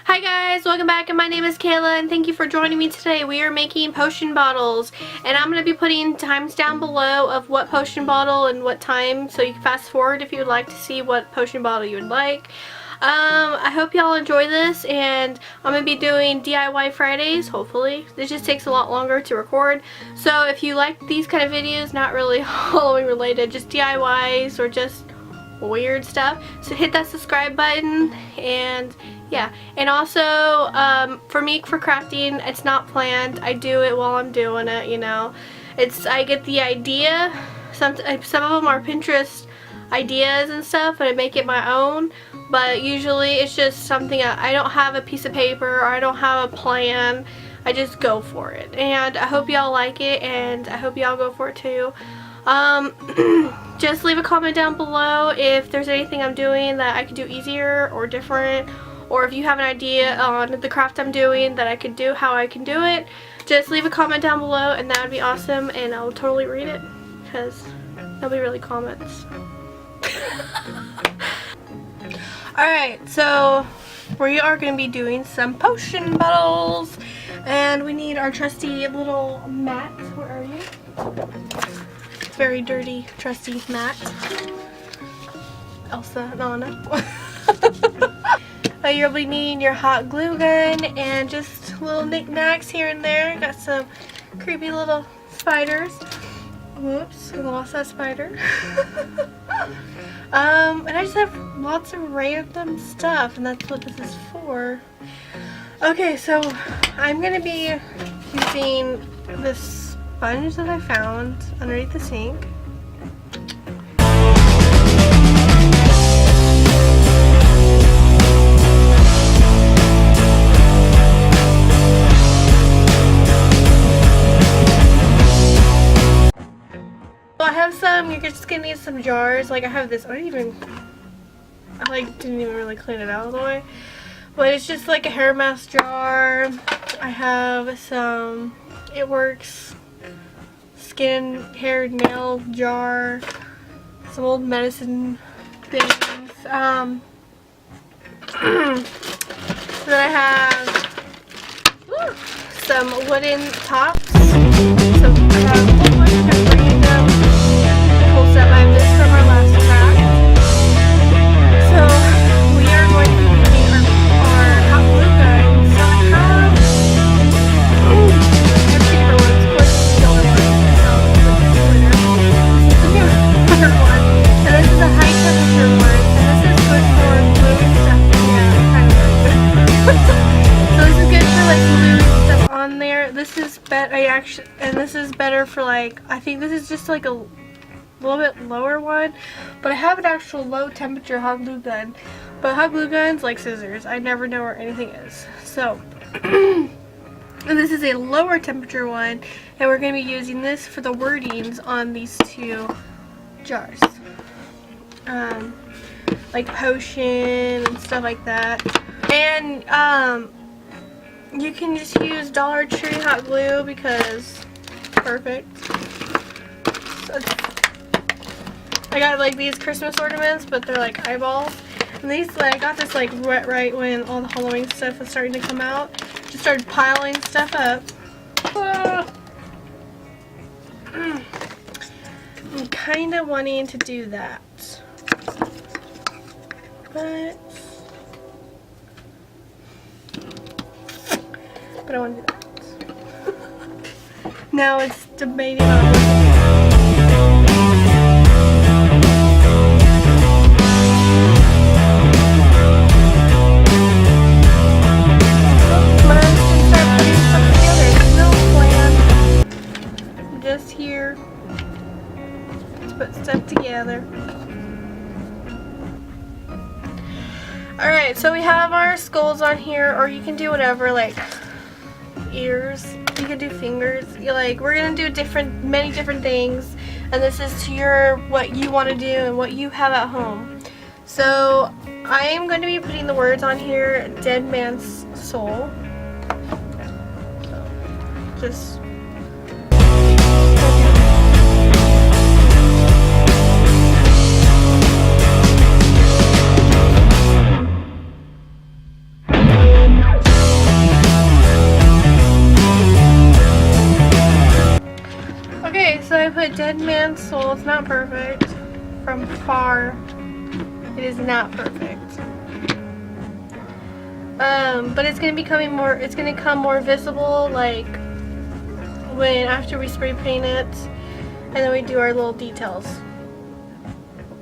Hi guys, welcome back, and my name is Kayla, and thank you for joining me today. We are making potion bottles, and I'm going to be putting times down below of what potion bottle and what time, so you can fast forward if you would like to see what potion bottle you would like. I hope y'all enjoy this, and I'm going to be doing DIY Fridays, hopefully. This just takes a lot longer to record, so if you like these kind of videos, not really Halloween related, just DIYs or just weird stuff, so hit that subscribe button. And yeah, and also for me, for crafting, it's not planned. I do it while I'm doing it, you know. I get the idea. Some of them are Pinterest ideas and stuff, and I make it my own, but usually it's just something I don't have a piece of paper, or I don't have a plan. I just go for it, and I hope y'all like it, and I hope y'all go for it too. Just leave a comment down below if there's anything I'm doing that I could do easier or different, or if you have an idea on the craft I'm doing that I could do, how I can do it. Just leave a comment down below, and that would be awesome, and I'll totally read it, because nobody really comments. Alright, so we are going to be doing some potion bottles, and we need our trusty little mat. Where are you? Very dirty, trusty mat. Elsa and Anna. You'll be needing your hot glue gun and just little knickknacks here and there. Got some creepy little spiders. Whoops, I lost that spider. And I just have lots of random stuff, and that's what this is for. Okay, so I'm gonna be using this sponge that I found underneath the sink. I have some, you're just gonna need some jars. Like I have this, I didn't even really clean it out all the way. But it's just like a hair mask jar. I have some It Works skin, hair, nail jar. Some old medicine things. Then I have some wooden tops. So I have a whole bunch of random cool stuff. I have this from our last craft. So we are going to be using our hot glue gun. So I have cheaper ones, of course, silver ones. And this is a high temperature one. And this is good for gluing stuff. Yeah, kind of. So this is good for like gluing stuff on there. This is this is better for like, I think this is just like a little bit lower one, but I have an actual low temperature hot glue gun. But hot glue guns, like scissors, I never know where anything is. So and this is a lower temperature one, and we're going to be using this for the wordings on these two jars, like potion and stuff like that. And you can just use Dollar Tree hot glue because it's perfect. So I got like these Christmas ornaments, but they're like eyeballs. And these, like, I got this like right when all the Halloween stuff was starting to come out. Just started piling stuff up. I'm kind of wanting to do that, but I don't want to do that. Now it's debating on here. Let's put stuff together. Alright, so we have our skulls on here, or you can do whatever, like ears. You can do fingers. Like, we're gonna do many different things, and this is to what you want to do and what you have at home. So I am going to be putting the words on here, Dead Man's Soul. So just a dead man's soul. It's not perfect. From far, it is not perfect. But it's gonna becoming more. It's gonna come more visible, like when after we spray paint it, and then we do our little details.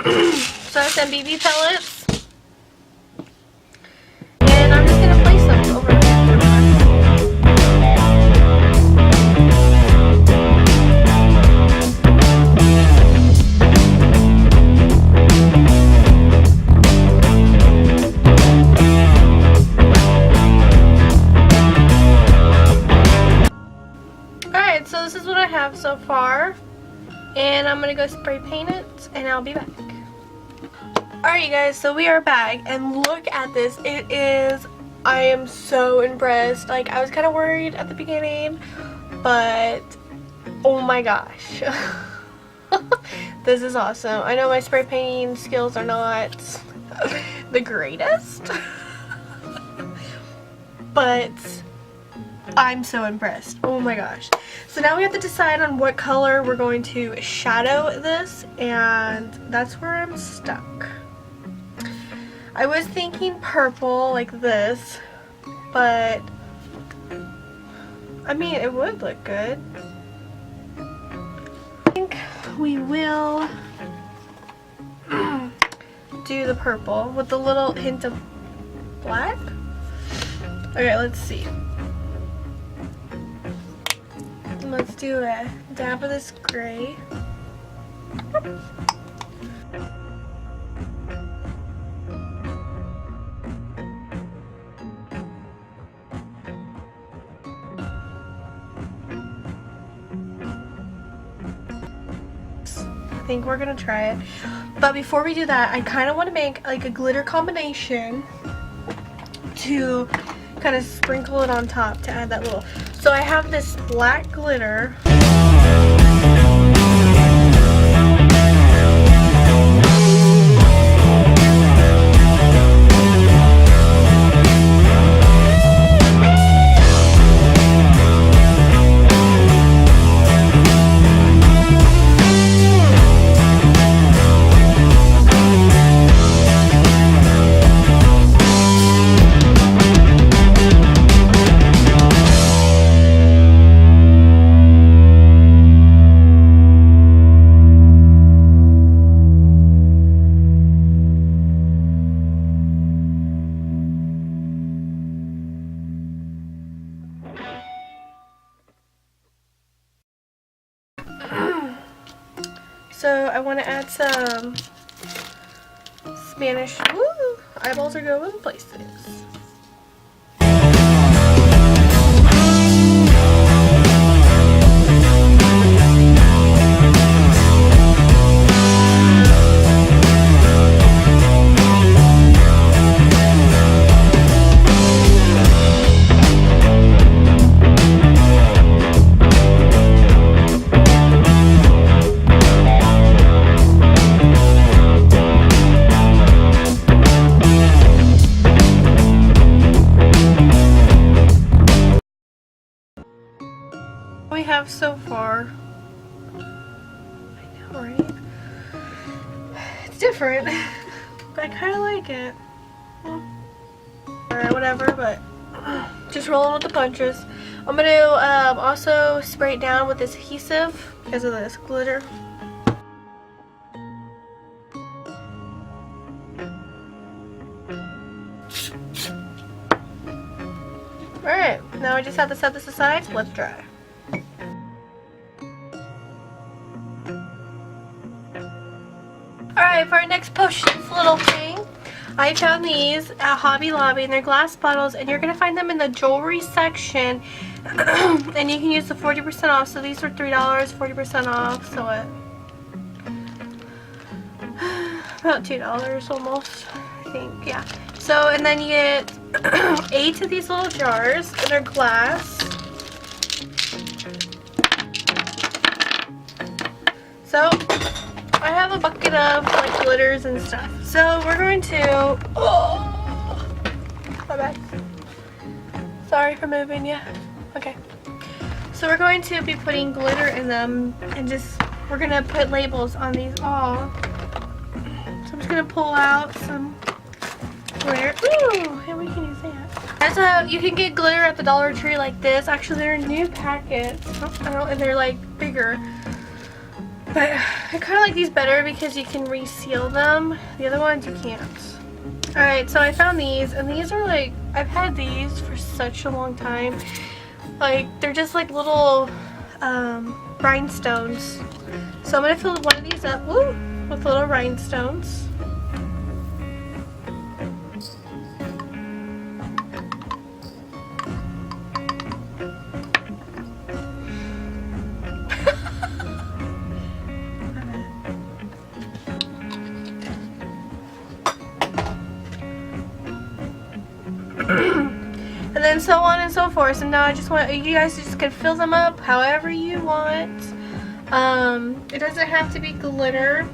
So I have some BB pellets, and I'm just gonna place them over. Alright, so this is what I have so far, and I'm gonna go spray paint it, and I'll be back. Alright you guys, so we are back, and look at this. It is, I am so impressed. Like, I was kind of worried at the beginning, but oh my gosh. This is awesome. I know my spray painting skills are not the greatest, but I'm so impressed. Oh my gosh. So now we have to decide on what color we're going to shadow this, and that's where I'm stuck. I was thinking purple like this, but I mean, it would look good. I think we will do the purple with a little hint of black. Okay, let's see. Let's do a dab of this gray. I think we're gonna try it. But before we do that, I kind of want to make like a glitter combination to kind of sprinkle it on top to add that little. So I have this black glitter. So I want to add some Spanish. Woo! Eyeballs are going places. We have so far. I know, right? It's different, but I kind of like it. Alright, whatever, but just rolling with the punches. I'm going to also spray it down with this adhesive because of this glitter. Alright, now I just have to set this aside, so let's dry. Alright, for our next potions little thing, I found these at Hobby Lobby, and they're glass bottles, and you're going to find them in the jewelry section, and you can use the 40% off. So these were $3, 40% off, so what? About $2 almost, I think, yeah. So, and then you get 8 of these little jars, and they're glass. So, I have a bucket of like glitters and stuff. So we're going to, oh, my bad. Sorry for moving you. Okay. So we're going to be putting glitter in them and just we're gonna put labels on these all. So I'm just gonna pull out some glitter. Ooh, and we can use that. You can get glitter at the Dollar Tree like this. Actually, they're in new packets. And they're like bigger. But I kind of like these better because you can reseal them. The other ones you can't. Alright, so I found these, and these are like, I've had these for such a long time. Like, they're just like little rhinestones. So I'm going to fill one of these up with little rhinestones. And then so on and so forth. So now I just want you guys just can fill them up however you want. It doesn't have to be glitter.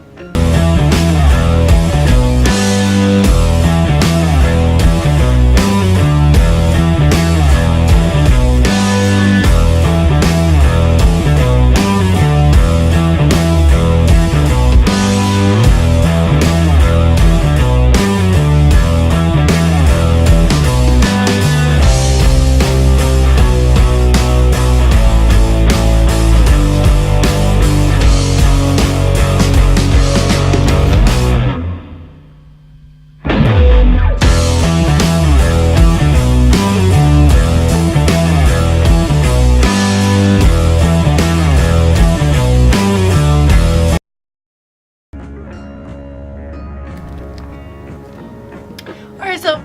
Alright, so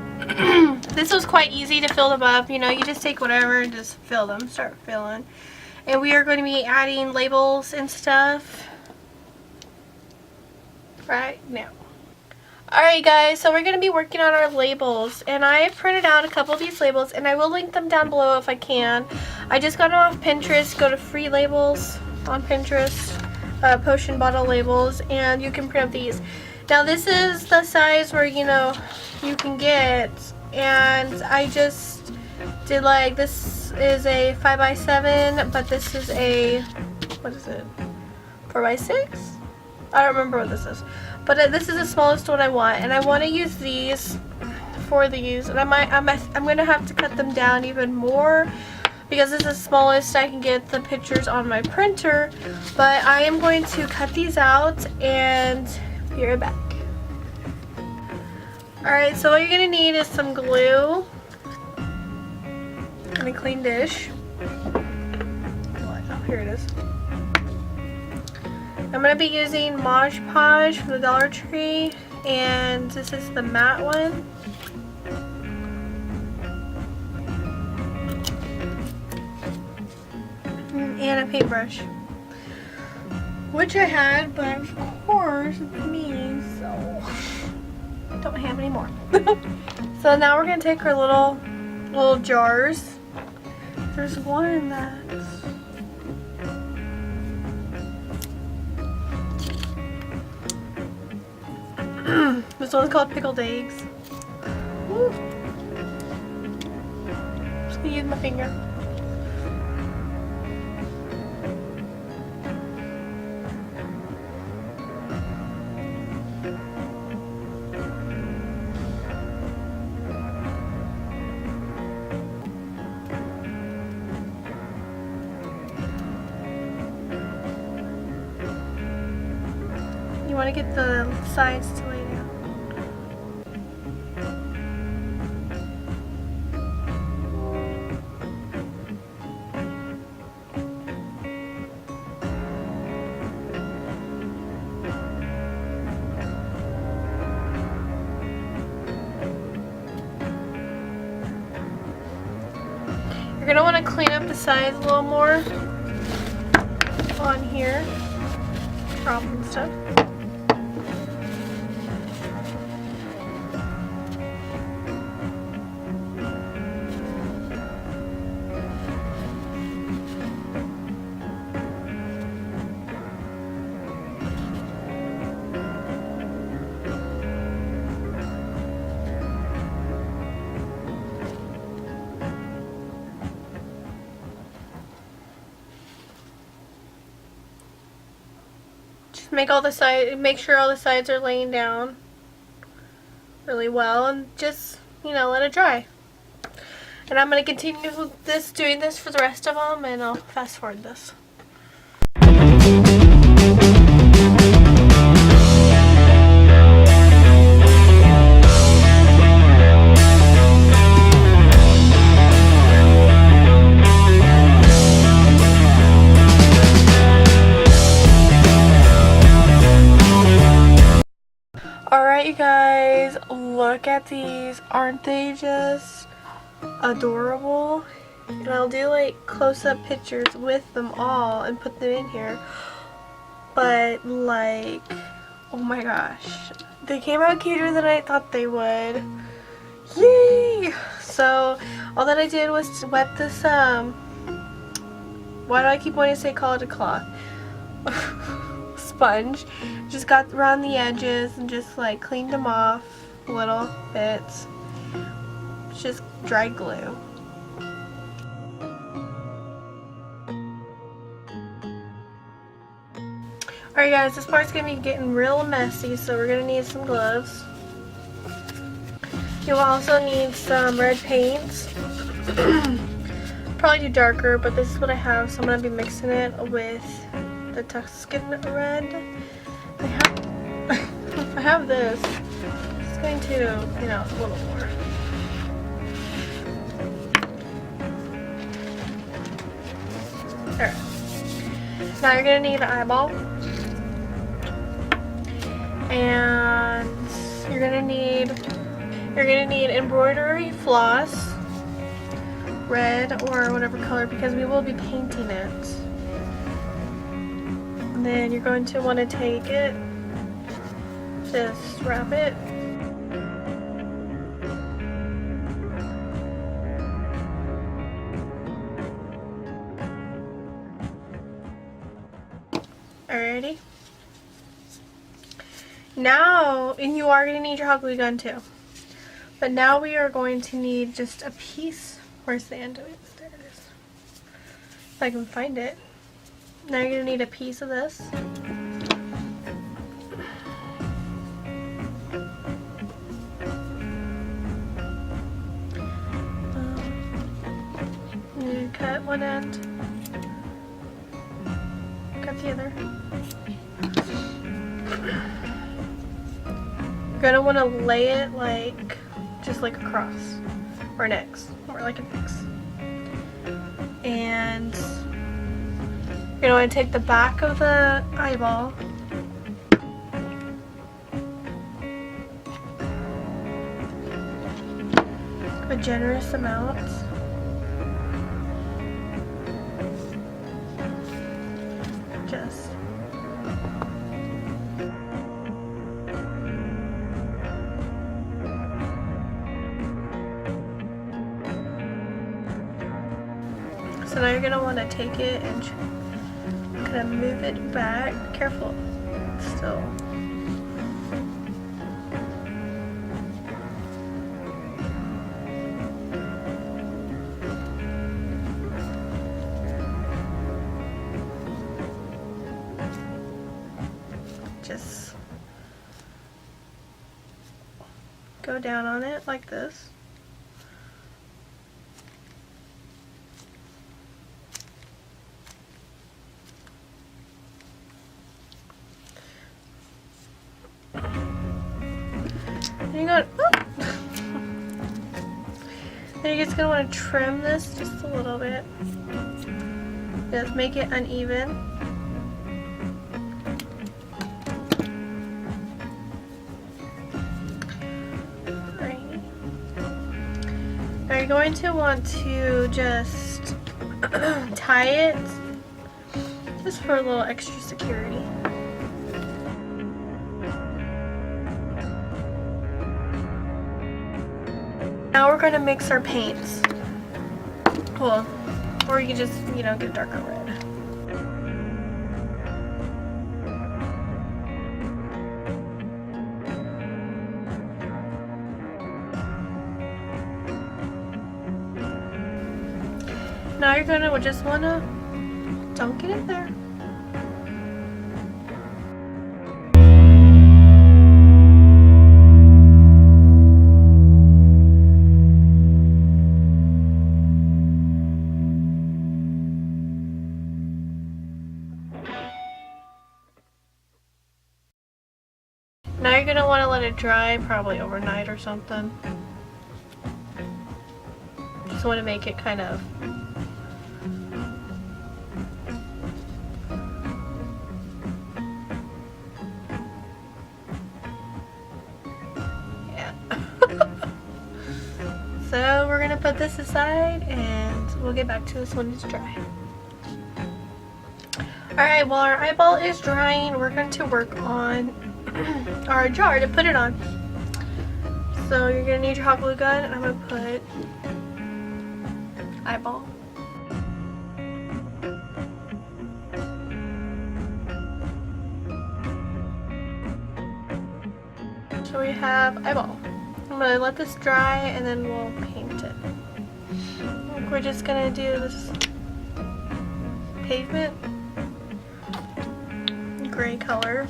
this was quite easy to fill them up. You know, you just take whatever and just fill them, start filling. And we are going to be adding labels and stuff right now. Alright guys, so we're going to be working on our labels, and I printed out a couple of these labels, and I will link them down below if I can. I just got them off Pinterest. Go to free labels on Pinterest, potion bottle labels, and you can print up these. Now this is the size where, you know, you can get, and I just did like, this is a 5x7, but this is a, what is it, 4x6? I don't remember what this is, but this is the smallest one I want, and I want to use these for these, and I'm gonna have to cut them down even more because this is the smallest I can get the pictures on my printer. But I am going to cut these out and be right back. Alright, so what you're gonna need is some glue and a clean dish. Oh, here it is. I'm going to be using Mod Podge from the Dollar Tree, and this is the matte one. And a paintbrush, which I had, but of course it's me, so I don't have any more. So now we're going to take our little jars. There's one that's this one's called pickled eggs. Woo. Just gonna use my finger. You want to get the sides to lay down. You're going to want to clean up the sides a little more on here. Problem stuff. make sure all the sides are laying down really well, and just, you know, let it dry. And I'm going to continue doing this for the rest of them, and I'll fast forward this. Alright, you guys, look at these. Aren't they just adorable? And I'll do like close-up pictures with them all and put them in here. But like, oh my gosh, they came out cuter than I thought they would. Yay! So all that I did was wet this why do I keep wanting to say call it a cloth? Sponge. Just got around the edges and just like cleaned them off a little bits. It's just dry glue. Alright guys, this part's going to be getting real messy, so we're going to need some gloves. You'll also need some red paints. Probably do darker, but this is what I have, so I'm going to be mixing it with the Tuscan red. I have this. It's going to, you know, a little more. Alright. Now you're going to need an eyeball. And you're gonna need embroidery floss, red or whatever color, because we will be painting it. And then you're going to want to take it, just wrap it. Alrighty. Now, and you are going to need your hot glue gun too. But now we are going to need just a piece. Where's the end of it? There it is. If I can find it. Now you're going to need a piece of this. You cut one end. Cut the other. You're gonna want to lay it like just like a cross or an X, or like an X. And you're gonna want to take the back of the eyeball, a generous amount. Just so now you're going to want to take it and kind of move it back. Careful. Still. Just go down on it like this. And you're then you're just going to want to trim this just a little bit. Just make it uneven. Right. Now you're going to want to just tie it just for a little extra security. Now we're going to mix our paints. Well, or you can just, you know, get darker red. Now you're going to just want to dunk it in there. it dry probably overnight or something. Just want to make it kind of So we're gonna put this aside and we'll get back to this when it's dry. Alright, while our eyeball is drying, we're going to work on our jar to put it on. So you're gonna need your hot glue gun, and I'm gonna put eyeball. So we have eyeball. I'm gonna let this dry and then we'll paint it. We're just gonna do this pavement gray color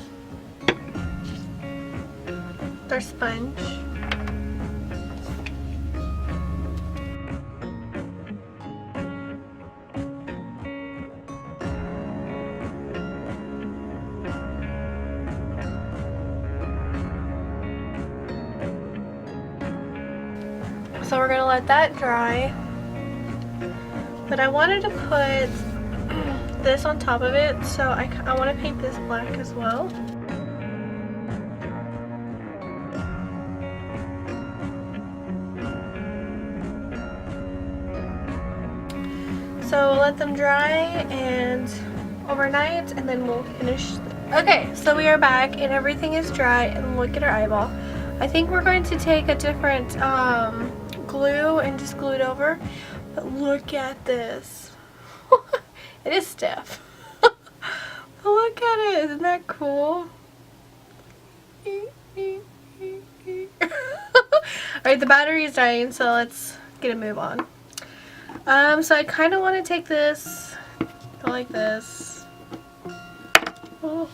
with our sponge. So we're gonna let that dry. But I wanted to put this on top of it, so I want to paint this black as well. So we'll let them dry and overnight, and then we'll finish. Okay, so we are back and everything is dry, and look at our eyeball. I think we're going to take a different glue and just glue it over. But look at this. It is stiff. But look at it. Isn't that cool? Alright, the battery is dying, so let's get a move on. So I kind of want to take this, go like this. Oh.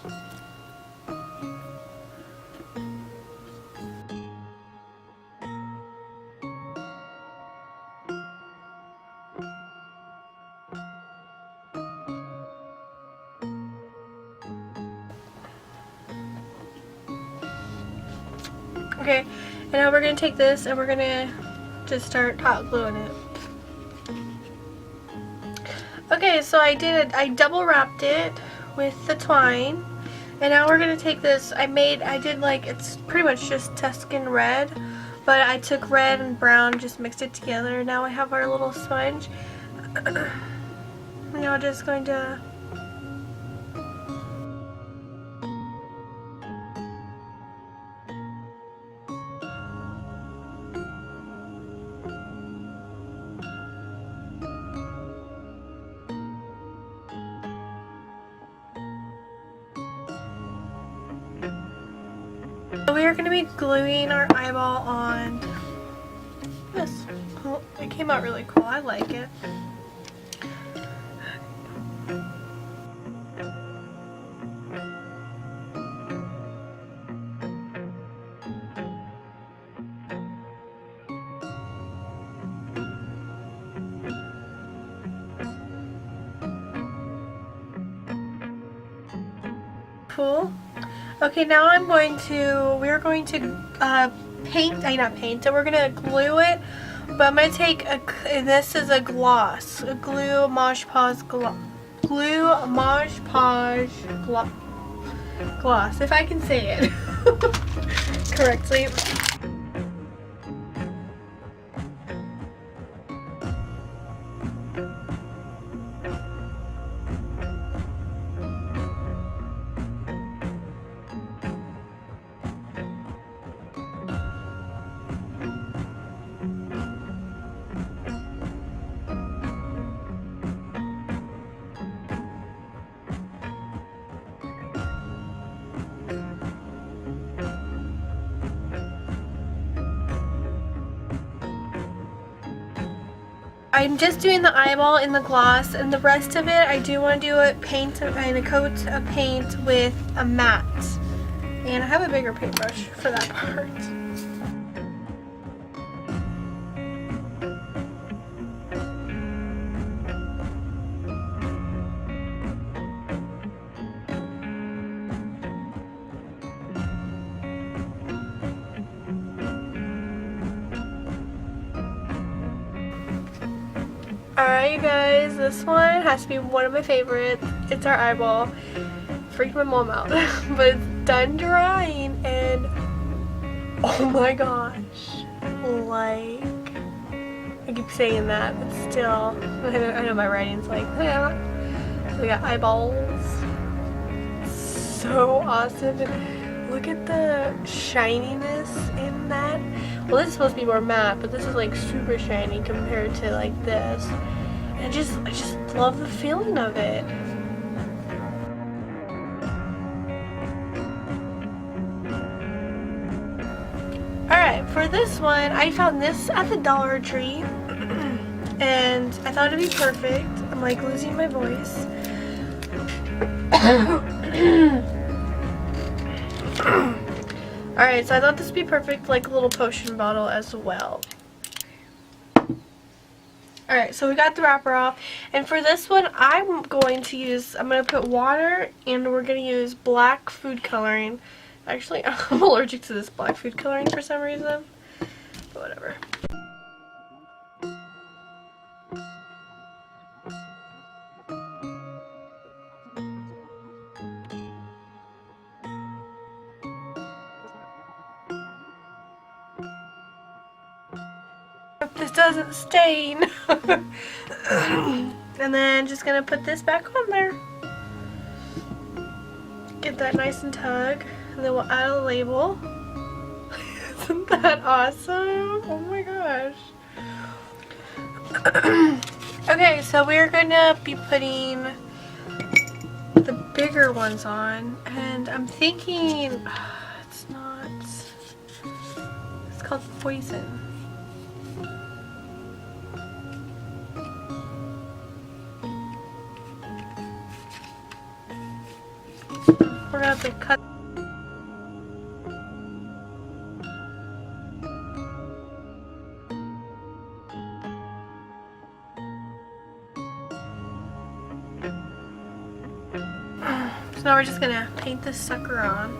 Okay, and now we're going to take this and we're going to just start hot gluing it. Okay, so I double wrapped it with the twine, and now we're going to take this. It's pretty much just Tuscan red, but I took red and brown, just mixed it together. Now I have our little sponge. Now I'm just going to we are going to be gluing our eyeball on this. Oh, it came out really cool. I like it. Cool. Okay, now we're going to we're going to glue it, but I'm going to take this is a gloss, a glue Mod Podge gloss, if I can say it correctly. I'm just doing the eyeball in the gloss, and the rest of it I do want to do a coat of paint with a matte. And I have a bigger paintbrush for that part. Alright, you guys, this one has to be one of my favorites. It's our eyeball. Freaked my mom out. But it's done drying and oh my gosh. Like, I keep saying that, but still, I know my writing's like, yeah. We got eyeballs. So awesome. And look at the shininess in that. Well, this is supposed to be more matte, but this is like super shiny compared to like this. And I just love the feeling of it. Alright, for this one, I found this at the Dollar Tree. And I thought it'd be perfect. I'm like losing my voice. Alright, so I thought this would be perfect, like a little potion bottle as well. Alright, so we got the wrapper off. And for this one, I'm going to put water and we're going to use black food coloring. Actually, I'm allergic to this black food coloring for some reason. But whatever. This doesn't stain. And then just gonna put this back on there. Get that nice and tug. And then we'll add a label. Isn't that awesome? Oh my gosh. Okay, so we're gonna be putting the bigger ones on. And I'm thinking, it's called Poison. We're gonna have to cut. So now we're just gonna paint this sucker on.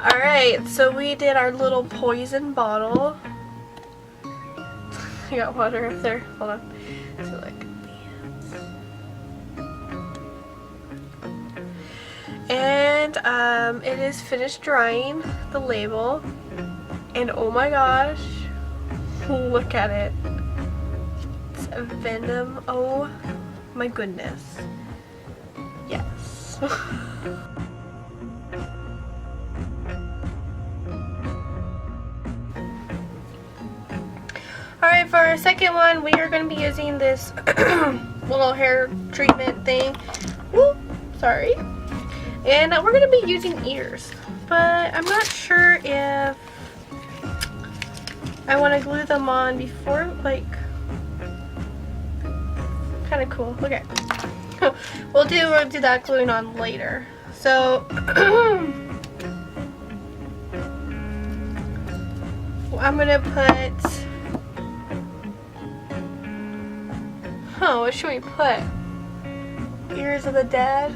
Alright, so we did our little poison bottle. I got water up there. Hold on. So like, and it is finished drying, the label. And oh my gosh, look at it. It's a Venom. Oh my goodness. Yes. Alright, for our second one, we are going to be using this little hair treatment thing. Woo, sorry. And we're going to be using ears. But I'm not sure if I want to glue them on before, like, kind of cool. Okay. We'll do that gluing on later. So, I'm going to put... what should we put? Ears of the Dead?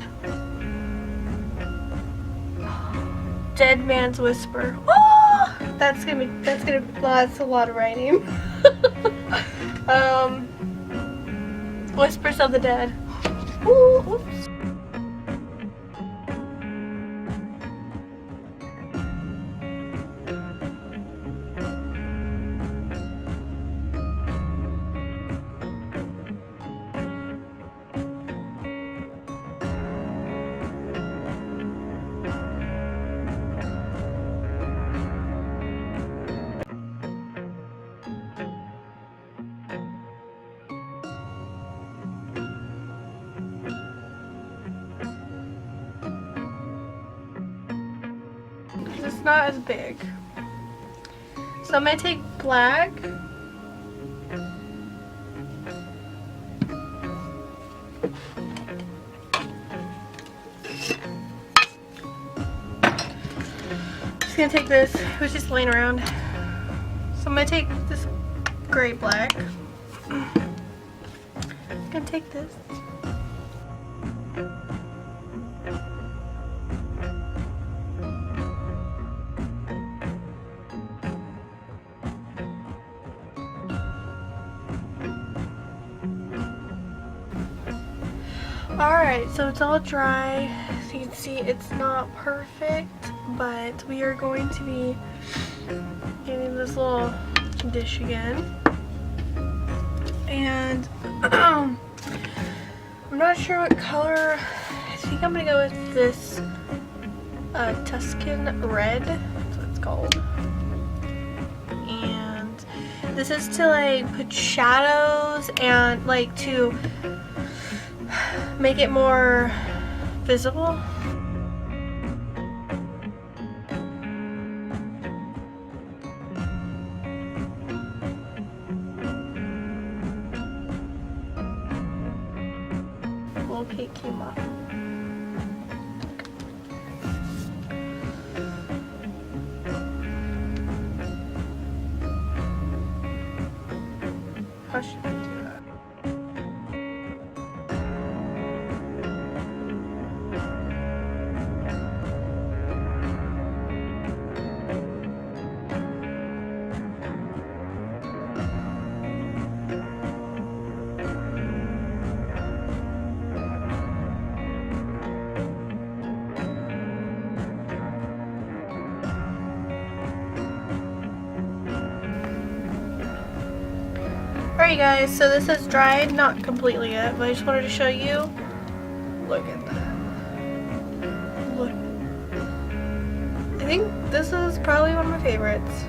Dead Man's Whisper. Oh! That's a lot of writing. Whispers of the Dead. Ooh, oops. It's not as big. So I'm going to take black. Just gonna take this. It was just laying around. So I'm gonna take this gray black. I'm gonna take this. Alright, so it's all dry. So you can see it's not perfect, but we are going to be getting this little dish again. And I'm not sure what color. I think I'm gonna go with this Tuscan Red. That's what it's called. And this is to like put shadows and like to make it more visible. Little cake came off. How should I do that? Alright guys, so this is dried, not completely yet, but I just wanted to show you. Look at that. Look. I think this is probably one of my favorites.